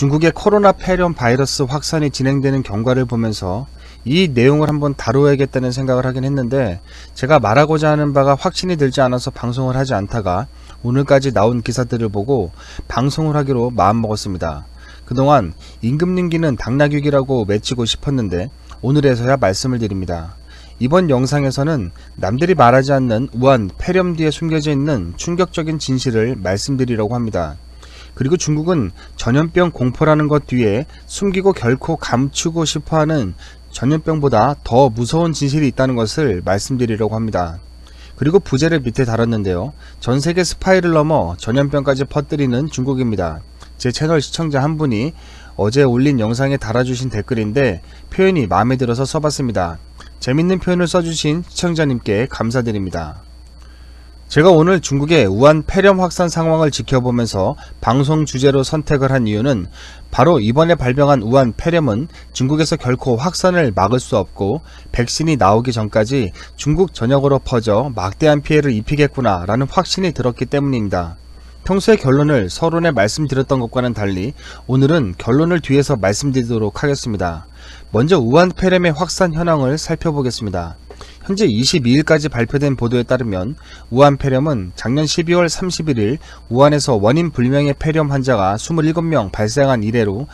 중국의 코로나 폐렴 바이러스 확산이 진행되는 경과를 보면서 이 내용을 한번 다루어야겠다는 생각을 하긴 했는데, 제가 말하고자 하는 바가 확신이 들지 않아서 방송을 하지 않다가 오늘까지 나온 기사들을 보고 방송을 하기로 마음먹었습니다. 그동안 임금님기는 당나귀기라고 외치고 싶었는데 오늘에서야 말씀을 드립니다. 이번 영상에서는 남들이 말하지 않는 우한 폐렴 뒤에 숨겨져 있는 충격적인 진실을 말씀드리려고 합니다. 그리고 중국은 전염병 공포라는 것 뒤에 숨기고 결코 감추고 싶어하는 전염병보다 더 무서운 진실이 있다는 것을 말씀드리려고 합니다. 그리고 부제를 밑에 달았는데요. 전세계 스파이를 넘어 전염병까지 퍼뜨리는 중국입니다. 제 채널 시청자 한 분이 어제 올린 영상에 달아주신 댓글인데 표현이 마음에 들어서 써봤습니다. 재밌는 표현을 써주신 시청자님께 감사드립니다. 제가 오늘 중국의 우한 폐렴 확산 상황을 지켜보면서 방송 주제로 선택을 한 이유는 바로 이번에 발병한 우한 폐렴은 중국에서 결코 확산을 막을 수 없고 백신이 나오기 전까지 중국 전역으로 퍼져 막대한 피해를 입히겠구나 라는 확신이 들었기 때문입니다. 평소의 결론을 서론에 말씀드렸던 것과는 달리 오늘은 결론을 뒤에서 말씀드리도록 하겠습니다. 먼저 우한 폐렴의 확산 현황을 살펴보겠습니다. 현재 22일까지 발표된 보도에 따르면 우한 폐렴은 작년 12월 31일 우한에서 원인 불명의 폐렴 환자가 27명 발생한 이래로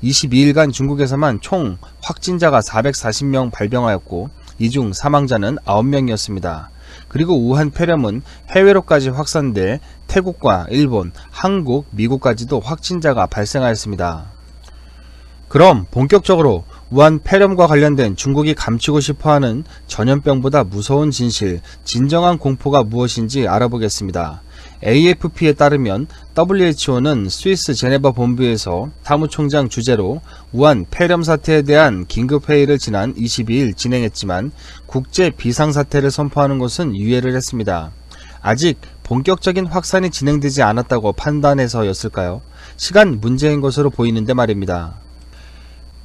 22일간 중국에서만 총 확진자가 440명 발병하였고 이 중 사망자는 9명이었습니다. 그리고 우한 폐렴은 해외로까지 확산돼 태국과 일본, 한국, 미국까지도 확진자가 발생하였습니다. 그럼 본격적으로 우한 폐렴과 관련된 중국이 감추고 싶어하는 전염병보다 무서운 진실, 진정한 공포가 무엇인지 알아보겠습니다. AFP에 따르면 WHO는 스위스 제네바 본부에서 사무총장 주재로 우한 폐렴 사태에 대한 긴급회의를 지난 22일 진행했지만 국제 비상사태를 선포하는 것은 유예를 했습니다. 아직 본격적인 확산이 진행되지 않았다고 판단해서였을까요? 시간 문제인 것으로 보이는데 말입니다.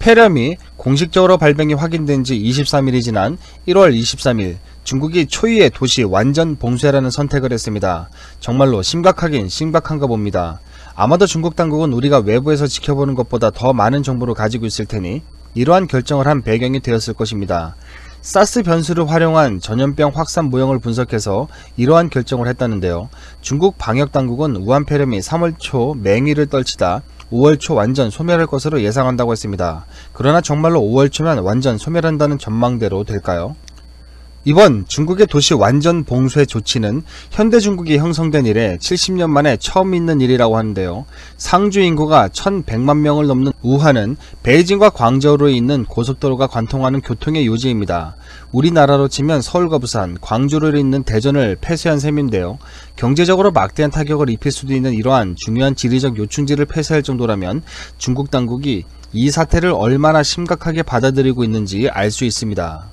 폐렴이 공식적으로 발병이 확인된 지 23일이 지난 1월 23일 중국이 초유의 도시 완전 봉쇄라는 선택을 했습니다. 정말로 심각하긴 심각한가 봅니다. 아마도 중국 당국은 우리가 외부에서 지켜보는 것보다 더 많은 정보를 가지고 있을 테니 이러한 결정을 한 배경이 되었을 것입니다. 사스 변수를 활용한 전염병 확산 모형을 분석해서 이러한 결정을 했다는데요. 중국 방역당국은 우한 폐렴이 3월 초 맹위를 떨치다 5월 초 완전 소멸할 것으로 예상한다고 했습니다. 그러나 정말로 5월 초면 완전 소멸한다는 전망대로 될까요? 이번 중국의 도시 완전 봉쇄 조치는 현대 중국이 형성된 이래 70년 만에 처음 있는 일이라고 하는데요. 상주 인구가 1100만 명을 넘는 우한은 베이징과 광저우로 있는 고속도로가 관통하는 교통의 요지입니다. 우리나라로 치면 서울과 부산, 광주를 잇는 대전을 폐쇄한 셈인데요. 경제적으로 막대한 타격을 입힐 수도 있는 이러한 중요한 지리적 요충지를 폐쇄할 정도라면 중국 당국이 이 사태를 얼마나 심각하게 받아들이고 있는지 알 수 있습니다.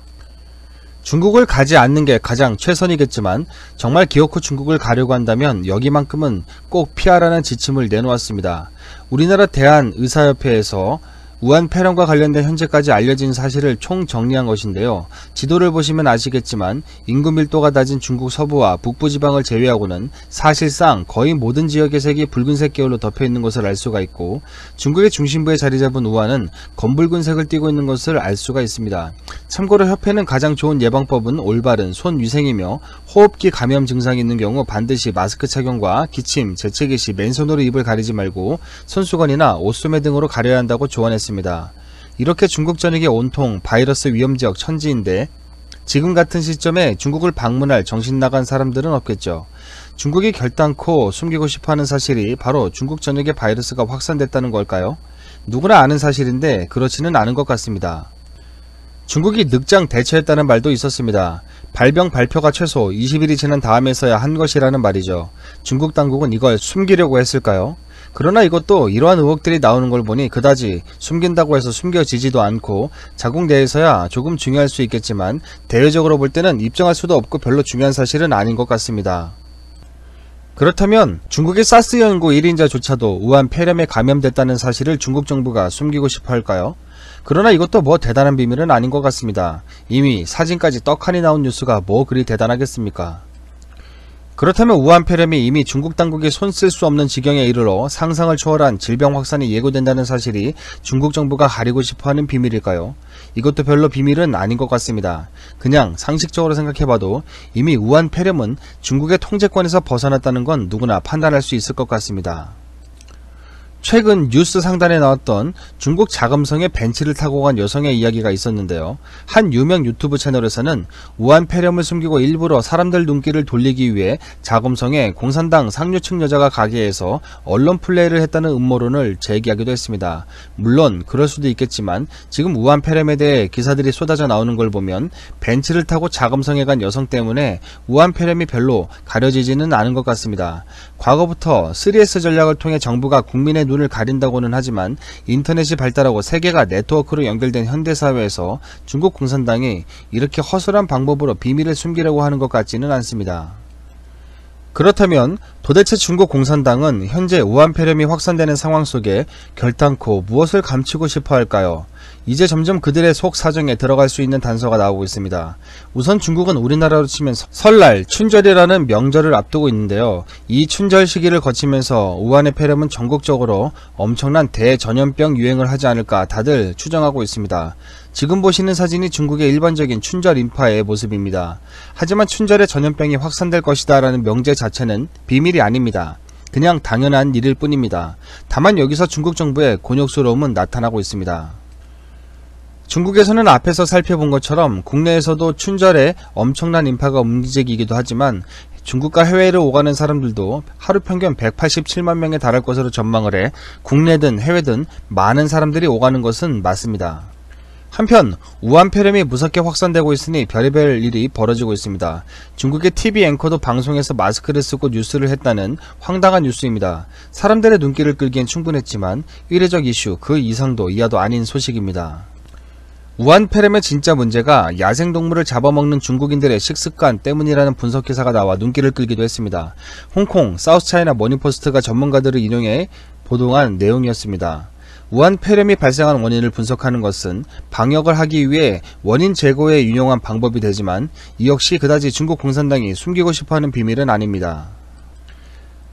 중국을 가지 않는 게 가장 최선이겠지만 정말 기어코 중국을 가려고 한다면 여기만큼은 꼭 피하라는 지침을 내놓았습니다. 우리나라 대한의사협회에서 우한 폐렴과 관련된 현재까지 알려진 사실을 총정리한 것인데요. 지도를 보시면 아시겠지만 인구 밀도가 낮은 중국 서부와 북부 지방을 제외하고는 사실상 거의 모든 지역의 색이 붉은색 계열로 덮여있는 것을 알 수가 있고 중국의 중심부에 자리잡은 우한은 검붉은색을 띠고 있는 것을 알 수가 있습니다. 참고로 협회는 가장 좋은 예방법은 올바른 손 위생이며 호흡기 감염 증상이 있는 경우 반드시 마스크 착용과 기침, 재채기 시 맨손으로 입을 가리지 말고 손수건이나 옷소매 등으로 가려야 한다고 조언했습니다. 이렇게 중국 전역이 온통 바이러스 위험지역 천지인데 지금 같은 시점에 중국을 방문할 정신나간 사람들은 없겠죠. 중국이 결단코 숨기고 싶어하는 사실이 바로 중국 전역에 바이러스가 확산됐다는 걸까요? 누구나 아는 사실인데 그렇지는 않은 것 같습니다. 중국이 늑장 대처했다는 말도 있었습니다. 발병 발표가 최소 20일이 지난 다음에서야 한 것이라는 말이죠. 중국 당국은 이걸 숨기려고 했을까요? 그러나 이것도 이러한 의혹들이 나오는 걸 보니 그다지 숨긴다고 해서 숨겨지지도 않고 자국 내에서야 조금 중요할 수 있겠지만 대외적으로 볼 때는 입증할 수도 없고 별로 중요한 사실은 아닌 것 같습니다. 그렇다면 중국의 사스 연구 1인자조차도 우한 폐렴에 감염됐다는 사실을 중국 정부가 숨기고 싶어 할까요? 그러나 이것도 뭐 대단한 비밀은 아닌 것 같습니다. 이미 사진까지 떡하니 나온 뉴스가 뭐 그리 대단하겠습니까? 그렇다면 우한 폐렴이 이미 중국 당국이 손 쓸 수 없는 지경에 이르러 상상을 초월한 질병 확산이 예고된다는 사실이 중국 정부가 가리고 싶어하는 비밀일까요? 이것도 별로 비밀은 아닌 것 같습니다. 그냥 상식적으로 생각해봐도 이미 우한 폐렴은 중국의 통제권에서 벗어났다는 건 누구나 판단할 수 있을 것 같습니다. 최근 뉴스 상단에 나왔던 중국 자금성에 벤츠를 타고 간 여성의 이야기가 있었는데요. 한 유명 유튜브 채널에서는 우한 폐렴을 숨기고 일부러 사람들 눈길을 돌리기 위해 자금성에 공산당 상류층 여자가 가게에서 언론 플레이를 했다는 음모론을 제기하기도 했습니다. 물론 그럴 수도 있겠지만 지금 우한 폐렴에 대해 기사들이 쏟아져 나오는 걸 보면 벤츠를 타고 자금성에 간 여성 때문에 우한 폐렴이 별로 가려지지는 않은 것 같습니다. 과거부터 3S 전략을 통해 정부가 국민의 눈을 가린다고는 하지만 인터넷이 발달하고 세계가 네트워크로 연결된 현대사회에서 중국 공산당이 이렇게 허술한 방법으로 비밀을 숨기려고 하는 것 같지는 않습니다. 그렇다면 도대체 중국 공산당은 현재 우한 폐렴이 확산되는 상황 속에 결단코 무엇을 감추고 싶어 할까요? 이제 점점 그들의 속 사정에 들어갈 수 있는 단서가 나오고 있습니다. 우선 중국은 우리나라로 치면 설날, 춘절이라는 명절을 앞두고 있는데요. 이 춘절 시기를 거치면서 우한의 폐렴은 전국적으로 엄청난 대전염병 유행을 하지 않을까 다들 추정하고 있습니다. 지금 보시는 사진이 중국의 일반적인 춘절 인파의 모습입니다. 하지만 춘절에 전염병이 확산될 것이다 라는 명제 자체는 비밀이 아닙니다. 그냥 당연한 일일 뿐입니다. 다만 여기서 중국 정부의 곤욕스러움은 나타나고 있습니다. 중국에서는 앞에서 살펴본 것처럼 국내에서도 춘절에 엄청난 인파가 움직이기도 하지만 중국과 해외를 오가는 사람들도 하루 평균 187만 명에 달할 것으로 전망을 해 국내든 해외든 많은 사람들이 오가는 것은 맞습니다. 한편 우한 폐렴이 무섭게 확산되고 있으니 별의별 일이 벌어지고 있습니다. 중국의 TV 앵커도 방송에서 마스크를 쓰고 뉴스를 했다는 황당한 뉴스입니다. 사람들의 눈길을 끌기엔 충분했지만 의례적 이슈 그 이상도 이하도 아닌 소식입니다. 우한 폐렴의 진짜 문제가 야생동물을 잡아먹는 중국인들의 식습관 때문이라는 분석기사가 나와 눈길을 끌기도 했습니다. 홍콩, 사우스차이나 머니포스트가 전문가들을 인용해 보도한 내용이었습니다. 우한 폐렴이 발생한 원인을 분석하는 것은 방역을 하기 위해 원인 제거에 유용한 방법이 되지만 이 역시 그다지 중국 공산당이 숨기고 싶어하는 비밀은 아닙니다.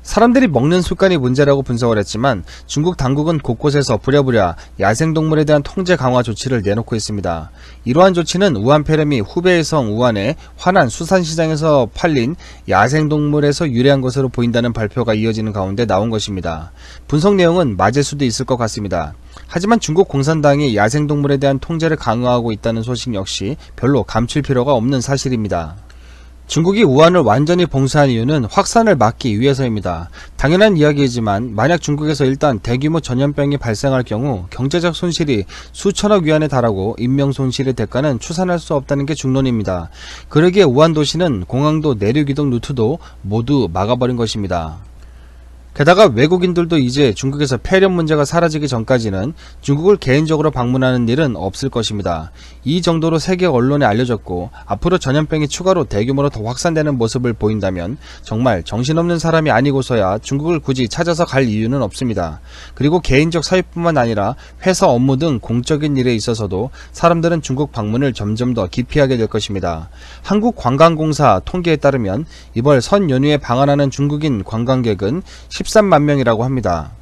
사람들이 먹는 습관이 문제라고 분석을 했지만 중국 당국은 곳곳에서 부랴부랴 야생동물에 대한 통제 강화 조치를 내놓고 있습니다. 이러한 조치는 우한 폐렴이 후베이성 우한의 화난 수산시장에서 팔린 야생동물에서 유래한 것으로 보인다는 발표가 이어지는 가운데 나온 것입니다. 분석 내용은 맞을 수도 있을 것 같습니다. 하지만 중국 공산당이 야생동물에 대한 통제를 강화하고 있다는 소식 역시 별로 감출 필요가 없는 사실입니다. 중국이 우한을 완전히 봉쇄한 이유는 확산을 막기 위해서입니다. 당연한 이야기이지만 만약 중국에서 일단 대규모 전염병이 발생할 경우 경제적 손실이 수천억 위안에 달하고 인명 손실의 대가는 추산할 수 없다는 게 중론입니다. 그러기에 우한 도시는 공항도 내륙이동 루트도 모두 막아버린 것입니다. 게다가 외국인들도 이제 중국에서 폐렴 문제가 사라지기 전까지는 중국을 개인적으로 방문하는 일은 없을 것입니다. 이 정도로 세계 언론에 알려졌고 앞으로 전염병이 추가로 대규모로 더 확산되는 모습을 보인다면 정말 정신없는 사람이 아니고서야 중국을 굳이 찾아서 갈 이유는 없습니다. 그리고 개인적 사유뿐만 아니라 회사 업무 등 공적인 일에 있어서도 사람들은 중국 방문을 점점 더 기피하게 될 것입니다. 한국관광공사 통계에 따르면 이번 선 연휴에 방한하는 중국인 관광객은 13만 명이라고 합니다.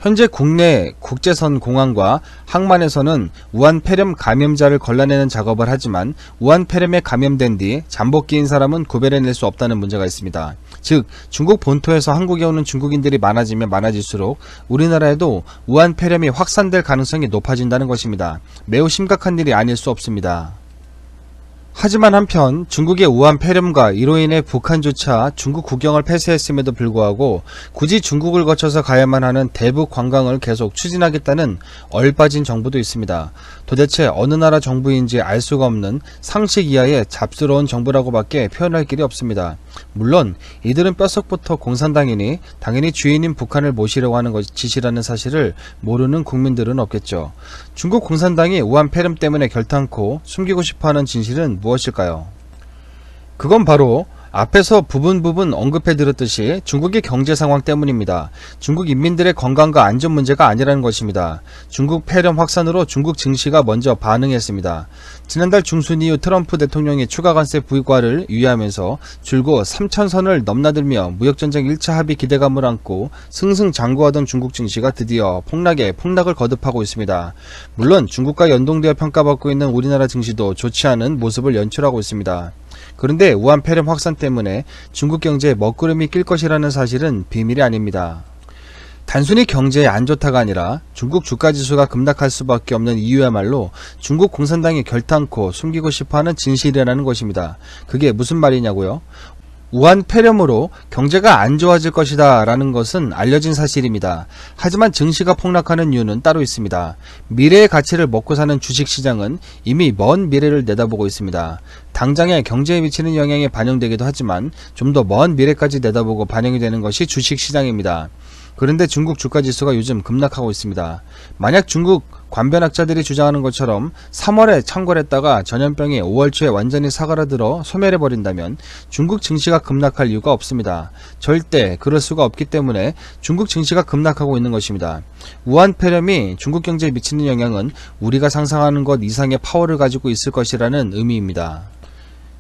현재 국내 국제선 공항과 항만에서는 우한 폐렴 감염자를 걸러내는 작업을 하지만 우한 폐렴에 감염된 뒤 잠복기인 사람은 구별해낼 수 없다는 문제가 있습니다. 즉 중국 본토에서 한국에 오는 중국인들이 많아지면 많아질수록 우리나라에도 우한 폐렴이 확산될 가능성이 높아진다는 것입니다. 매우 심각한 일이 아닐 수 없습니다. 하지만 한편 중국의 우한 폐렴과 이로 인해 북한조차 중국 국경을 폐쇄했음에도 불구하고 굳이 중국을 거쳐서 가야만 하는 대북 관광을 계속 추진하겠다는 얼빠진 정부도 있습니다. 도대체 어느 나라 정부인지 알 수가 없는 상식 이하의 잡스러운 정부라고밖에 표현할 길이 없습니다. 물론 이들은 뼛속부터 공산당이니 당연히 주인인 북한을 모시려고 하는 짓이라는 사실을 모르는 국민들은 없겠죠. 중국 공산당이 우한 폐렴 때문에 결단코 숨기고 싶어하는 진실은 무엇일까요? 그건 바로 앞에서 부분 언급해 드렸듯이 중국의 경제 상황 때문입니다. 중국 인민들의 건강과 안전 문제가 아니라는 것입니다. 중국 폐렴 확산으로 중국 증시가 먼저 반응했습니다. 지난달 중순 이후 트럼프 대통령이 추가 관세 부과를 유예하면서 줄곧 3,000선을 넘나들며 무역전쟁 1차 합의 기대감을 안고 승승장구하던 중국 증시가 드디어 폭락을 거듭하고 있습니다. 물론 중국과 연동되어 평가받고 있는 우리나라 증시도 좋지 않은 모습을 연출하고 있습니다. 그런데 우한 폐렴 확산 때문에 중국 경제에 먹구름이 낄 것이라는 사실은 비밀이 아닙니다. 단순히 경제에 안 좋다가 아니라 중국 주가지수가 급락할 수밖에 없는 이유야말로 중국 공산당이 결탄코 숨기고 싶어하는 진실이라는 것입니다. 그게 무슨 말이냐고요? 우한 폐렴으로 경제가 안 좋아질 것이다 라는 것은 알려진 사실입니다. 하지만 증시가 폭락하는 이유는 따로 있습니다. 미래의 가치를 먹고 사는 주식시장은 이미 먼 미래를 내다보고 있습니다. 당장의 경제에 미치는 영향이 반영되기도 하지만 좀 더 먼 미래까지 내다보고 반영이 되는 것이 주식시장입니다. 그런데 중국 주가지수가 요즘 급락하고 있습니다. 만약 중국 관변학자들이 주장하는 것처럼 3월에 창궐했다가 전염병이 5월 초에 완전히 사그라들어 소멸해버린다면 중국 증시가 급락할 이유가 없습니다. 절대 그럴 수가 없기 때문에 중국 증시가 급락하고 있는 것입니다. 우한 폐렴이 중국 경제에 미치는 영향은 우리가 상상하는 것 이상의 파워를 가지고 있을 것이라는 의미입니다.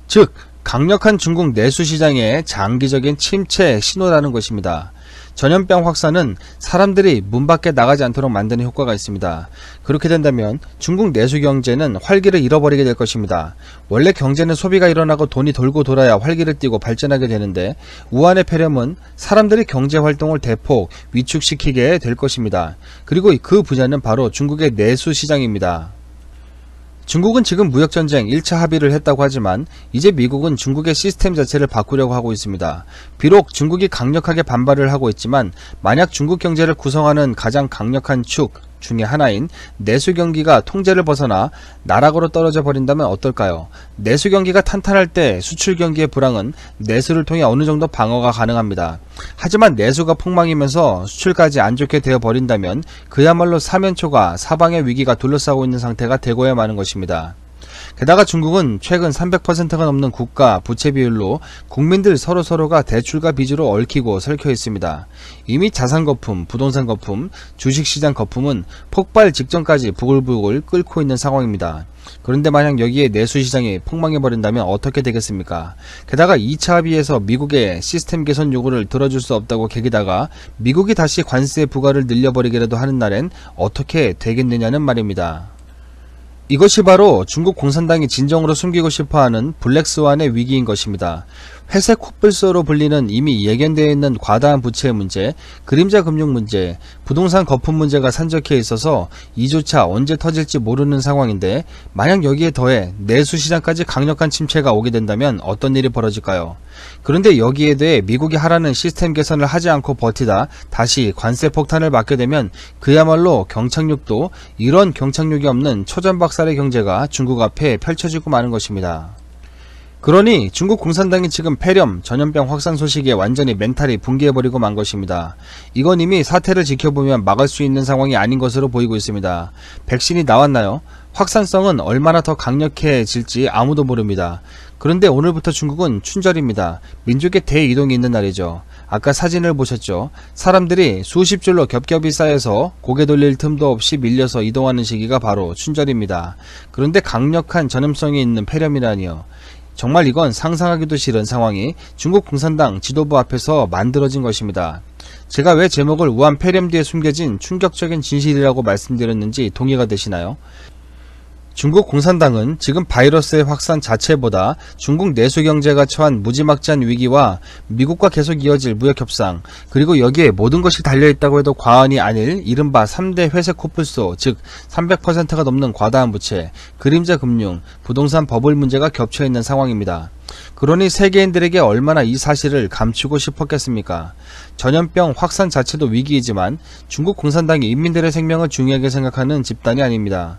즉 강력한 중국 내수시장의 장기적인 침체 신호라는 것입니다. 전염병 확산은 사람들이 문 밖에 나가지 않도록 만드는 효과가 있습니다. 그렇게 된다면 중국 내수 경제는 활기를 잃어버리게 될 것입니다. 원래 경제는 소비가 일어나고 돈이 돌고 돌아야 활기를 띠고 발전하게 되는데 우한의 폐렴은 사람들이 경제 활동을 대폭 위축시키게 될 것입니다. 그리고 그 분야는 바로 중국의 내수 시장입니다. 중국은 지금 무역전쟁 1차 합의를 했다고 하지만 이제 미국은 중국의 시스템 자체를 바꾸려고 하고 있습니다. 비록 중국이 강력하게 반발을 하고 있지만 만약 중국 경제를 구성하는 가장 강력한 축 중에 하나인 내수경기가 통제를 벗어나 나락으로 떨어져 버린다면 어떨까요? 내수경기가 탄탄할 때 수출경기의 불황은 내수를 통해 어느 정도 방어가 가능합니다. 하지만 내수가 폭망이면서 수출까지 안 좋게 되어 버린다면 그야말로 사면초가 사방의 위기가 둘러싸고 있는 상태가 되고야 마는 것입니다. 게다가 중국은 최근 300%가 넘는 국가 부채 비율로 국민들 서로가 대출과 빚으로 얽히고 설켜 있습니다. 이미 자산 거품, 부동산 거품, 주식시장 거품은 폭발 직전까지 부글부글 끓고 있는 상황입니다. 그런데 만약 여기에 내수시장이 폭망해버린다면 어떻게 되겠습니까? 게다가 2차 합의에서 미국의 시스템 개선 요구를 들어줄 수 없다고 개기다가 미국이 다시 관세 부과를 늘려버리기라도 하는 날엔 어떻게 되겠느냐는 말입니다. 이것이 바로 중국 공산당이 진정으로 숨기고 싶어하는 블랙스완의 위기인 것입니다. 회색 코뿔소로 불리는 이미 예견되어 있는 과다한 부채 문제, 그림자 금융 문제, 부동산 거품 문제가 산적해 있어서 이조차 언제 터질지 모르는 상황인데 만약 여기에 더해 내수시장까지 강력한 침체가 오게 된다면 어떤 일이 벌어질까요? 그런데 여기에 대해 미국이 하라는 시스템 개선을 하지 않고 버티다 다시 관세 폭탄을 맞게 되면 그야말로 경착륙도 이런 경착륙이 없는 초전박살의 경제가 중국 앞에 펼쳐지고 마는 것입니다. 그러니 중국 공산당이 지금 폐렴, 전염병 확산 소식에 완전히 멘탈이 붕괴해버리고 만 것입니다. 이건 이미 사태를 지켜보면 막을 수 있는 상황이 아닌 것으로 보이고 있습니다. 백신이 나왔나요? 확산성은 얼마나 더 강력해질지 아무도 모릅니다. 그런데 오늘부터 중국은 춘절입니다. 민족의 대이동이 있는 날이죠. 아까 사진을 보셨죠? 사람들이 수십 줄로 겹겹이 쌓여서 고개 돌릴 틈도 없이 밀려서 이동하는 시기가 바로 춘절입니다. 그런데 강력한 전염성이 있는 폐렴이라니요. 정말 이건 상상하기도 싫은 상황이 중국 공산당 지도부 앞에서 만들어진 것입니다. 제가 왜 제목을 우한 폐렴 뒤에 숨겨진 충격적인 진실이라고 말씀드렸는지 동의가 되시나요? 중국 공산당은 지금 바이러스의 확산 자체보다 중국 내수 경제가 처한 무지막지한 위기와 미국과 계속 이어질 무역협상, 그리고 여기에 모든 것이 달려있다고 해도 과언이 아닐 이른바 3대 회색 코뿔소, 즉 300%가 넘는 과다한 부채, 그림자 금융, 부동산 버블 문제가 겹쳐있는 상황입니다. 그러니 세계인들에게 얼마나 이 사실을 감추고 싶었겠습니까? 전염병 확산 자체도 위기이지만 중국 공산당이 인민들의 생명을 중요하게 생각하는 집단이 아닙니다.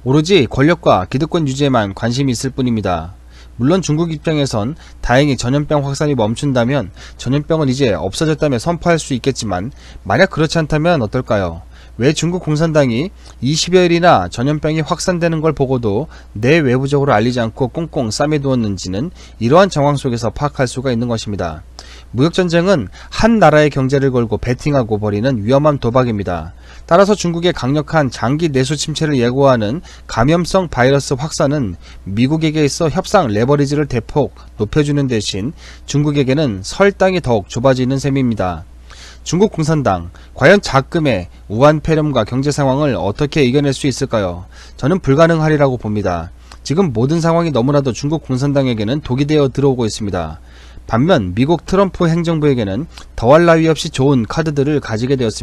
오로지 권력과 기득권 유지에만 관심이 있을 뿐입니다. 물론 중국 입장에선 다행히 전염병 확산이 멈춘다면 전염병은 이제 없어졌다며 선포할 수 있겠지만 만약 그렇지 않다면 어떨까요? 왜 중국 공산당이 20여일이나 전염병이 확산되는 걸 보고도 내외부적으로 알리지 않고 꽁꽁 싸매두었는지는 이러한 정황 속에서 파악할 수가 있는 것입니다. 무역전쟁은 한 나라의 경제를 걸고 베팅하고 벌이는 위험한 도박입니다. 따라서 중국의 강력한 장기 내수 침체를 예고하는 감염성 바이러스 확산은 미국에게 있어 협상 레버리지를 대폭 높여주는 대신 중국에게는 설당이 더욱 좁아지는 셈입니다. 중국 공산당, 과연 작금의 우한 폐렴과 경제 상황을 어떻게 이겨낼 수 있을까요? 저는 불가능하리라고 봅니다. 지금 모든 상황이 너무나도 중국 공산당에게는 독이 되어 들어오고 있습니다. 반면 미국 트럼프 행정부에게는 더할 나위 없이 좋은 카드들을 가지게 되었습니다.